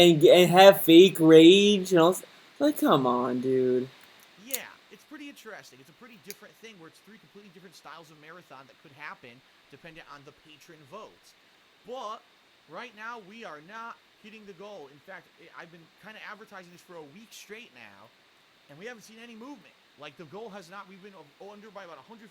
have fake rage and all. Like, come on, dude. Yeah, it's pretty interesting. It's a pretty different thing where it's 3 completely different styles of marathon that could happen depending on the patron votes. But right now, we are not hitting the goal. In fact, I've been kind of advertising this for a week straight now, and we haven't seen any movement. Like, the goal has not, we've been under by about $150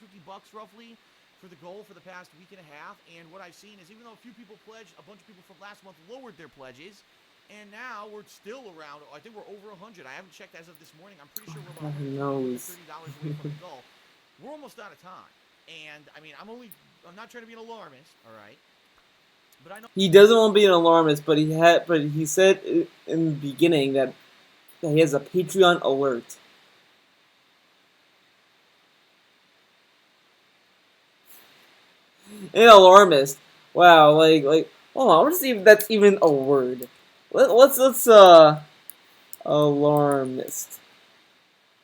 roughly for the goal for the past week and a half. And what I've seen is, even though a few people pledged, a bunch of people from last month lowered their pledges. And now we're still around, I think we're over 100. I haven't checked as of this morning. I'm pretty sure we're about $30 away from the goal. We're almost out of time. And, I mean, I'm not trying to be an alarmist, all right? But I know he doesn't want to be an alarmist, but he said in the beginning that he has a Patreon alert. An alarmist. Wow, like, hold on, I want to see if that's even a word. Let's alarmist.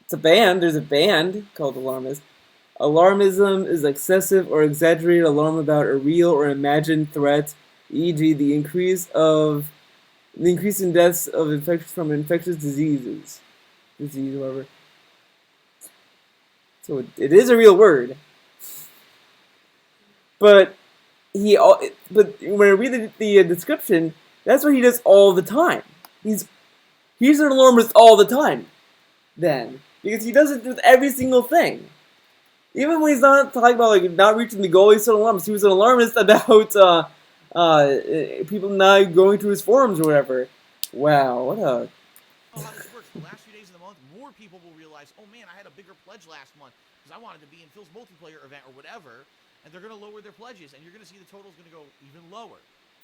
It's a band. There's a band called Alarmist. Alarmism is excessive or exaggerated alarm about a real or imagined threat, e.g., the increase in deaths of from infectious diseases. Whatever. So it is a real word. But when I read the description, that's what he does all the time. He's an alarmist all the time. Then, because he does it with every single thing. Even when he's not talking about like not reaching the goal, he's still an alarmist. He was an alarmist about people not going to his forums or whatever. Wow, what a. how this works. The last few days of the month, more people will realize, oh man, I had a bigger pledge last month because I wanted to be in Phil's multiplayer event or whatever, and they're going to lower their pledges, and you're going to see the total's going to go even lower.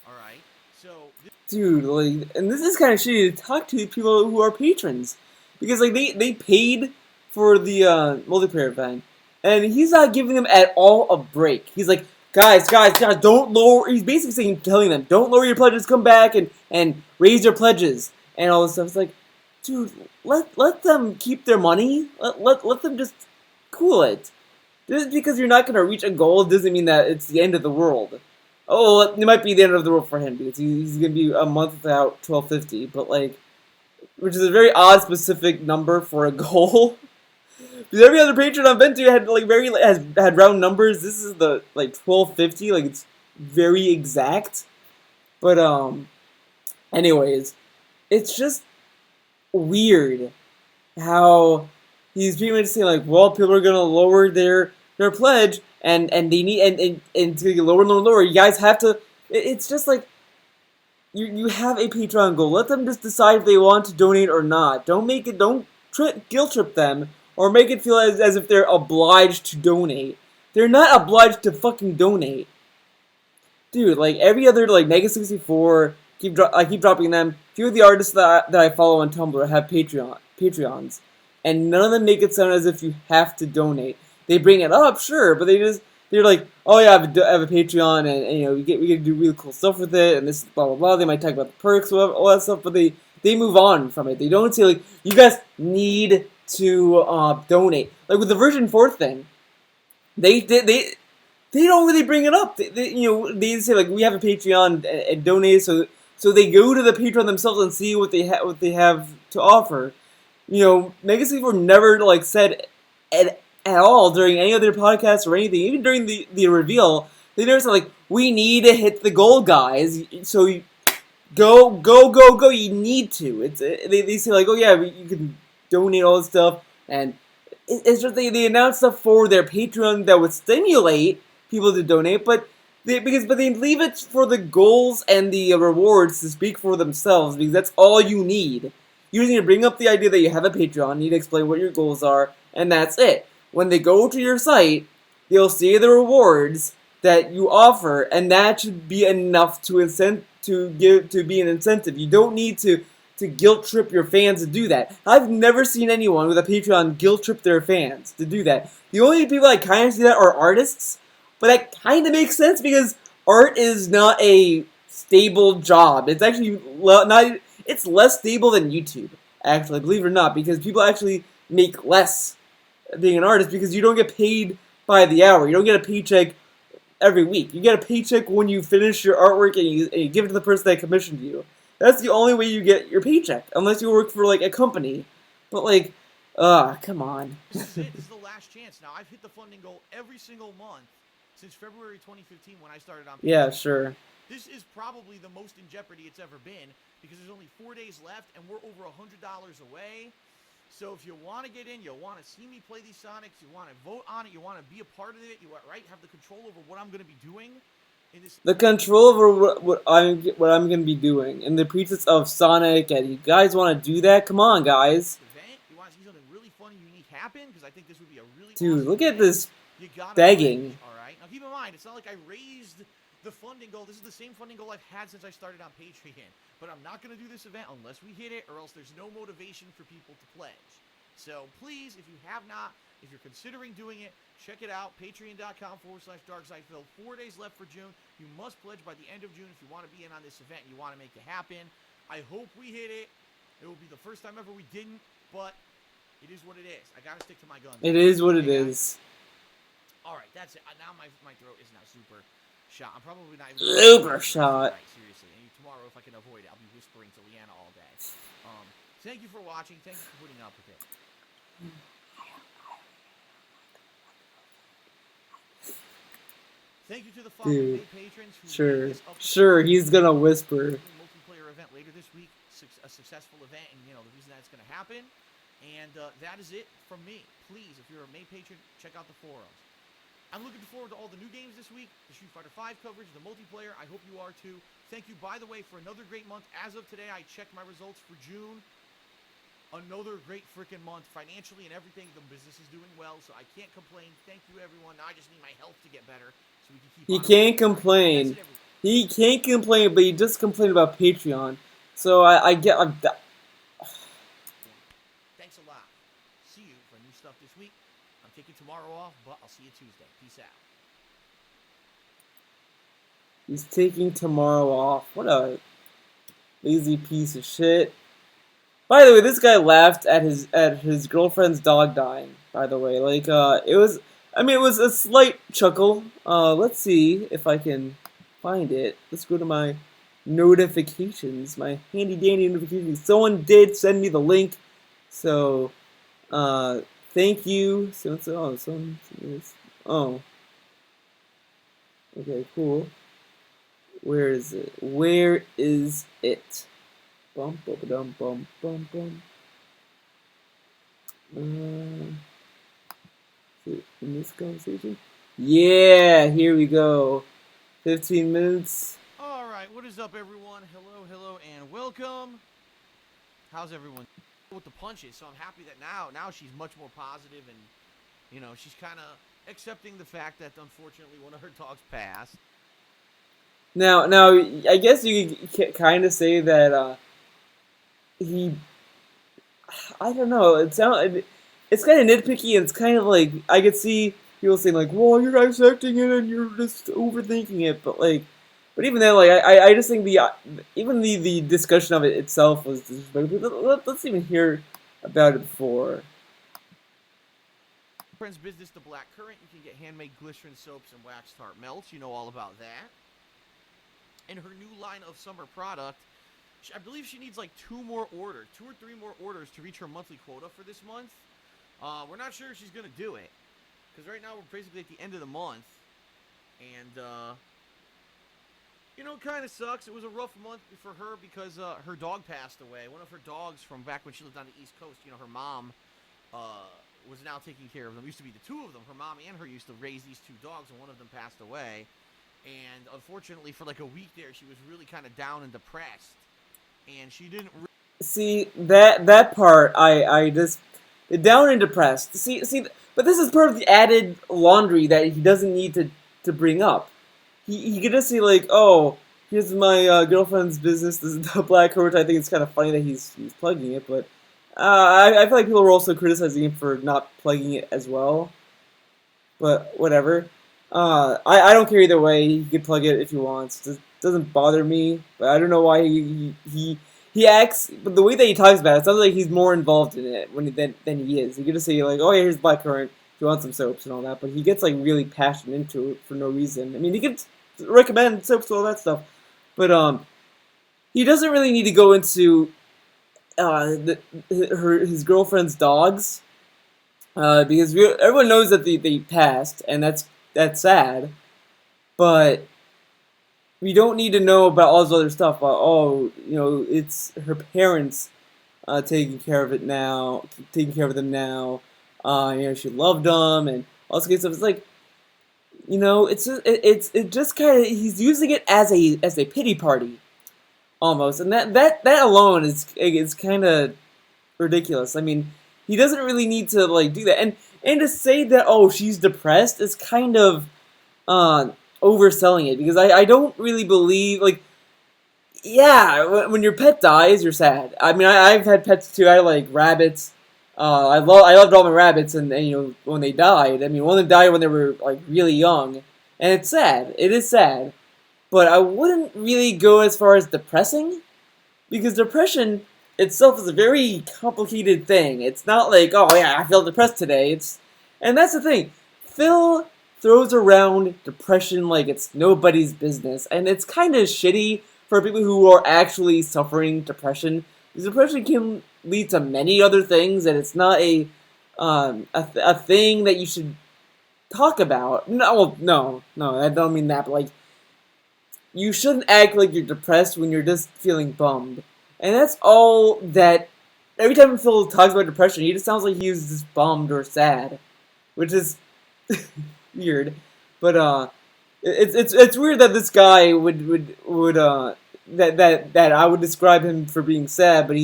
All right, so. Dude, like, and this is kind of shitty to talk to people who are patrons, because like they paid for the multiplayer event, and he's not giving them at all a break. He's like, guys, don't lower. He's basically telling them, don't lower your pledges, come back and raise your pledges and all this stuff. It's like, dude, let them keep their money. Let them just cool it. Just because you're not gonna reach a goal doesn't mean that it's the end of the world. Oh, it might be the end of the world for him because he's gonna be a month without 1250, but like, which is a very odd specific number for a goal. Because every other Patreon I've been to had like had round numbers. This is the like 1250, like it's very exact. But anyways, it's just weird how he's pretty much saying like, well, people are gonna lower their pledge and they need and it's gonna get lower and lower and lower. You guys have to. It's just like you have a Patreon goal. Let them just decide if they want to donate or not. Don't guilt trip them. Or make it feel as if they're obliged to donate. They're not obliged to fucking donate. Dude, like every other like Mega64, I keep dropping them. A few of the artists that I follow on Tumblr have Patreons. And none of them make it sound as if you have to donate. They bring it up, sure, but they're like, oh yeah, I have a Patreon and you know, we get to do really cool stuff with it and this blah blah blah. They might talk about the perks, all that stuff, but they move on from it. They don't say like, you guys need to donate. Like with the version 4 thing, they don't really bring it up. They say like, we have a Patreon and donate, so they go to the Patreon themselves and see what they have to offer. You know, Mega64 never like said at all during any of their podcasts or anything, even during the reveal. They never said like, we need to hit the goal, guys. So you go. You need to. They say like, oh yeah, you can donate all this stuff, and it's just they announced stuff for their Patreon that would stimulate people to donate, but But they leave it for the goals and the rewards to speak for themselves because that's all you need. You just need to bring up the idea that you have a Patreon, you need to explain what your goals are, and that's it. When they go to your site, they'll see the rewards that you offer, and that should be enough to be an incentive. You don't need to guilt trip your fans to do that. I've never seen anyone with a Patreon guilt trip their fans to do that. The only people I kind of see that are artists, but that kind of makes sense because art is not a stable job. It's actually not. It's less stable than YouTube, actually, believe it or not, because people actually make less being an artist because you don't get paid by the hour. You don't get a paycheck every week. You get a paycheck when you finish your artwork and you give it to the person that commissioned you. That's the only way you get your paycheck, unless you work for like a company. But like, come on. This is it. This is the last chance. Now, I've hit the funding goal every single month since February 2015 when I started on Patreon. Yeah, sure. This is probably the most in jeopardy it's ever been because there's only 4 days left and we're over $100 away. So if you want to get in, you want to see me play these Sonics, you want to vote on it, you want to be a part of it, you have the control over what I'm going to be doing. The control over what I'm going to be doing in the pretense of Sonic, and you guys want to do that? Come on, guys. Event? You want to see something really fun and unique happen? Because I think this would be a really Dude, awesome look at event. this You gotta begging. All right. Now keep in mind, it's not like I raised the funding goal. This is the same funding goal I've had since I started on Patreon. But I'm not going to do this event unless we hit it, or else there's no motivation for people to pledge. So please, if you have not, if you're considering doing it, check it out. Patreon.com/DarkSidePhil. 4 days left for June. You must pledge by the end of June if you want to be in on this event and you want to make it happen. I hope we hit it. It will be the first time ever we didn't, but it is what it is. I got to stick to my guns. It is what it is. All right, that's it. Now my throat is now super shot. I'm probably not even super shot. Tonight, seriously. And tomorrow, if I can avoid it, I'll be whispering to Leanna all day. Thank you for watching. Thank you for putting up with it. Thank you to the following patrons who made this Sure, he's gonna whisper. Multiplayer event later this week, a successful event, and the reason that it's gonna happen. And that is it from me. Please, if you're a May patron, check out the forums. I'm looking forward to all the new games this week, the Street Fighter V coverage, the multiplayer. I hope you are too. Thank you, by the way, for another great month. As of today, I checked my results for June. Another great freaking month financially and everything. The business is doing well, so I can't complain. Thank you, everyone. Now I just need my health to get better so we can keep. He can't complain. He can't complain, but he just complained about Patreon. So I get. Thanks a lot. See you for new stuff this week. I'm taking tomorrow off, but I'll see you Tuesday. Peace out. He's taking tomorrow off. What a lazy piece of shit. By the way, this guy laughed at his girlfriend's dog dying. By the way, like it was a slight chuckle. Let's see if I can find it. Let's go to my notifications, my handy dandy notifications. Someone did send me the link, so thank you. Okay, cool. Where is it? Where is it? Bum bum bum bum bum bum. In this conversation? Yeah, here we go. 15 minutes. All right, what is up, everyone? Hello, and welcome. How's everyone with the punches? So I'm happy that now she's much more positive, and she's kind of accepting the fact that unfortunately one of her dogs passed. Now, I guess you could kind of say that I don't know. It's kind of nitpicky, and it's kind of like I could see people saying like, "Well, you're dissecting it and you're just overthinking it," but even then, like I just think the discussion of it itself was disrespectful. Let's even hear about it before. Friend's business, the Black Currant. You can get handmade glycerin soaps and wax tart melts. You know all about that. And her new line of summer product. I believe she needs like 2 or 3 more orders to reach her monthly quota for this month. We're not sure if she's going to do it. Because right now we're basically at the end of the month. And, it kind of sucks. It was a rough month for her because her dog passed away. One of her dogs from back when she lived on the East Coast, her mom was now taking care of them. It used to be the 2 of them. Her mom and her used to raise these 2 dogs, and one of them passed away. And unfortunately, for like a week there, she was really kind of down and depressed, and she didn't. See that part, I just down and depressed. See, but this is part of the added laundry that he doesn't need to bring up. He could just say like, oh, here's my girlfriend's business. This is the black coach. I think it's kind of funny that he's plugging it, but I feel like people were also criticizing him for not plugging it as well. But whatever. I don't care either way. He can plug it if he wants. It doesn't bother me. But I don't know why he acts. But the way that he talks about it sounds like he's more involved in it than he is. He could just say like, "Oh yeah, here's blackcurrant. If you want some soaps and all that," but he gets like really passionate into it for no reason. I mean, he could recommend soaps and all that stuff, but he doesn't really need to go into his girlfriend's dogs. Because everyone knows that they passed, and that's sad. But we don't need to know about all this other stuff. Oh, it's her parents taking care of it now, taking care of them now. She loved them and all this good stuff. It's like, it just kind of he's using it as a pity party almost, and that alone is kind of ridiculous. I mean, he doesn't really need to like do that, and to say that she's depressed is kind of overselling it because I don't really believe like when your pet dies you're sad. I mean I've had pets too. I like rabbits. I loved all my rabbits and when they died. I mean one of them died when they were like really young, and it's sad. It is sad, but I wouldn't really go as far as depressing because depression itself is a very complicated thing. It's not like, oh yeah, I feel depressed today. And that's the thing. Phil throws around depression like it's nobody's business, and it's kind of shitty for people who are actually suffering depression. Because depression can lead to many other things, and it's not a thing that you should talk about. No, I don't mean that. But like, you shouldn't act like you're depressed when you're just feeling bummed. And that's all that. Every time Phil talks about depression, he just sounds like he's just bummed or sad, which is weird. But it's weird that this guy would that I would describe him for being sad, but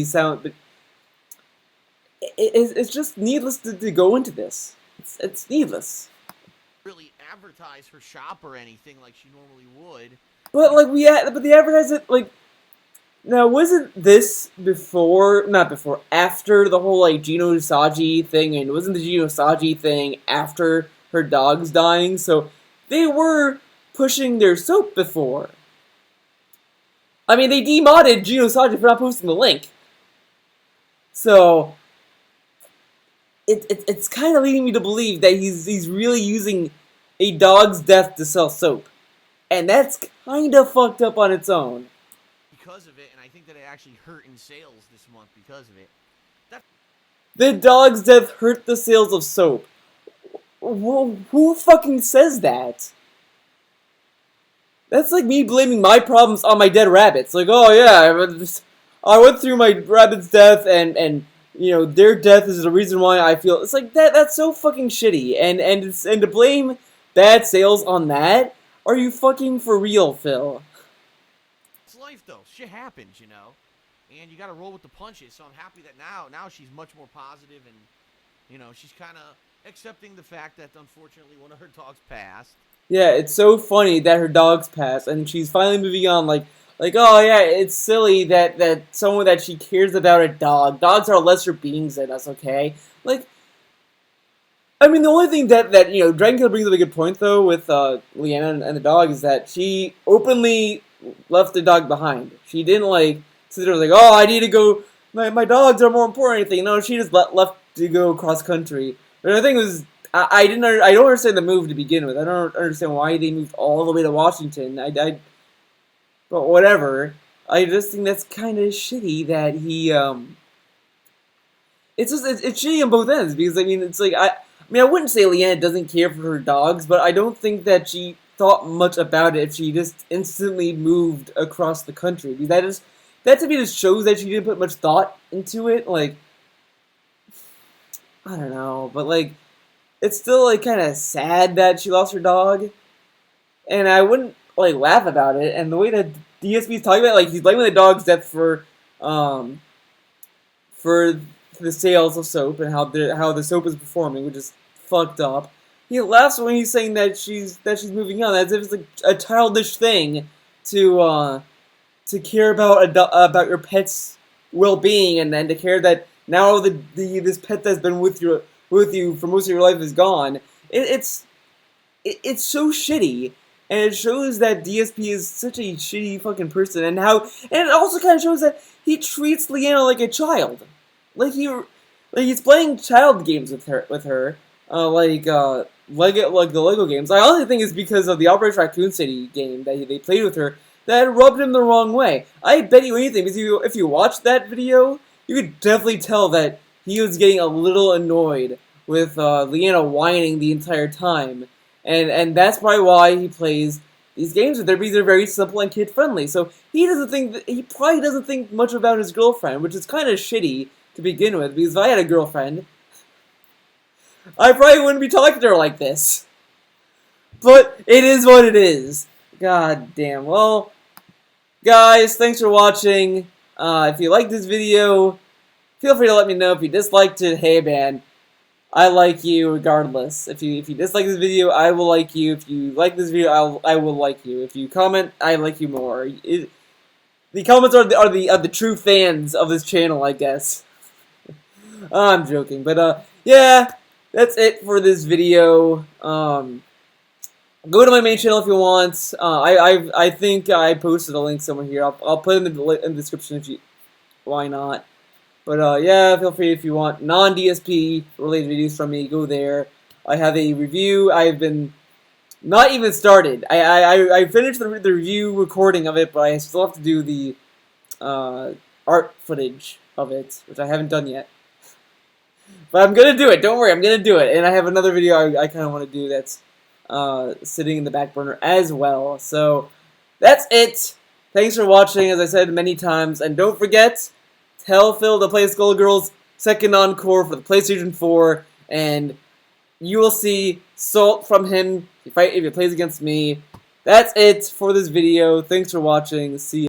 it's just needless to go into this. It's needless. Really advertise her shop or anything like she normally would. But like but they advertise it like. Now, wasn't this after the whole, like, Gino Usagi thing, and wasn't the Gino Usagi thing after her dog's dying? So, they were pushing their soap before. I mean, they demodded Gino Usagi for not posting the link. So, it's kind of leading me to believe that he's really using a dog's death to sell soap. And that's kind of fucked up on its own. Because of it, and I think that it actually hurt in sales this month because of it. The dog's death hurt the sales of soap. Who fucking says that? That's like me blaming my problems on my dead rabbits. Like, oh yeah, I went through my rabbit's death, and their death is the reason why I feel. It's like that's so fucking shitty, and to blame bad sales on that. Are you fucking for real, Phil? It's life though. Shit happens, and you got to roll with the punches. So I'm happy that now she's much more positive, and she's kind of accepting the fact that unfortunately one of her dogs passed. Yeah, it's so funny that her dog's passed, and she's finally moving on. Like oh yeah, it's silly that someone that she cares about a dog. Dogs are lesser beings than us, okay? Like, I mean, the only thing that Dragon Kill brings up a good point though with Leanna and the dog is that she openly left the dog behind. She didn't like sit there like, oh, I need to go. My dogs are more important or anything. No, she just left to go cross country. But the thing was, I don't understand the move to begin with. I don't understand why they moved all the way to Washington. But whatever. I just think that's kind of shitty that he It's shitty on both ends because I mean it's like I wouldn't say Leanna doesn't care for her dogs, but I don't think that she thought much about it if she just instantly moved across the country. Because that to me just shows that she didn't put much thought into it. Like, I don't know, but like, it's still like kind of sad that she lost her dog. And I wouldn't like laugh about it, and the way that DSP is talking about it, like he's blaming the dog's death um for the sales of soap and how the soap is performing, which is fucked up. He laughs when he's saying that she's moving on, as if it's like a childish thing to care about your pet's well-being, and then to care that now this pet that's been with you for most of your life is gone. It's so shitty, and it shows that DSP is such a shitty fucking person, and it also kind of shows that he treats Leanna like a child, like he's playing child games with her, like the Lego games. I honestly think it's because of the Operation Raccoon City game that they played with her that rubbed him the wrong way. I bet you anything, because if you watch that video, you could definitely tell that he was getting a little annoyed with Leanna whining the entire time. And that's probably why he plays these games with her, because they're very simple and kid-friendly. So he probably doesn't think much about his girlfriend, which is kind of shitty to begin with, because if I had a girlfriend, I probably wouldn't be talking to her like this. But it is what it is. God damn. Well, guys, thanks for watching. If you liked this video, feel free to let me know. If you disliked it, hey man, I like you regardless. If you dislike this video, I will like you. If you like this video, I will like you. If you comment, I like you more. The comments are the true fans of this channel, I guess. I'm joking, but yeah, that's it for this video. Go to my main channel if you want. I think I posted a link somewhere here. I'll put it in the description if you. Why not? But yeah, feel free if you want non-DSP related videos from me. Go there. I have a review. I've been not even started. I finished the review recording of it, but I still have to do the art footage of it, which I haven't done yet. But I'm gonna do it. Don't worry, I'm gonna do it. And I have another video I kind of want to do that's sitting in the back burner as well. So that's it. Thanks for watching, as I said many times, and don't forget, tell Phil to play Skullgirls second encore for the PlayStation 4, and you will see salt from him if he plays against me. That's it for this video. Thanks for watching. See ya.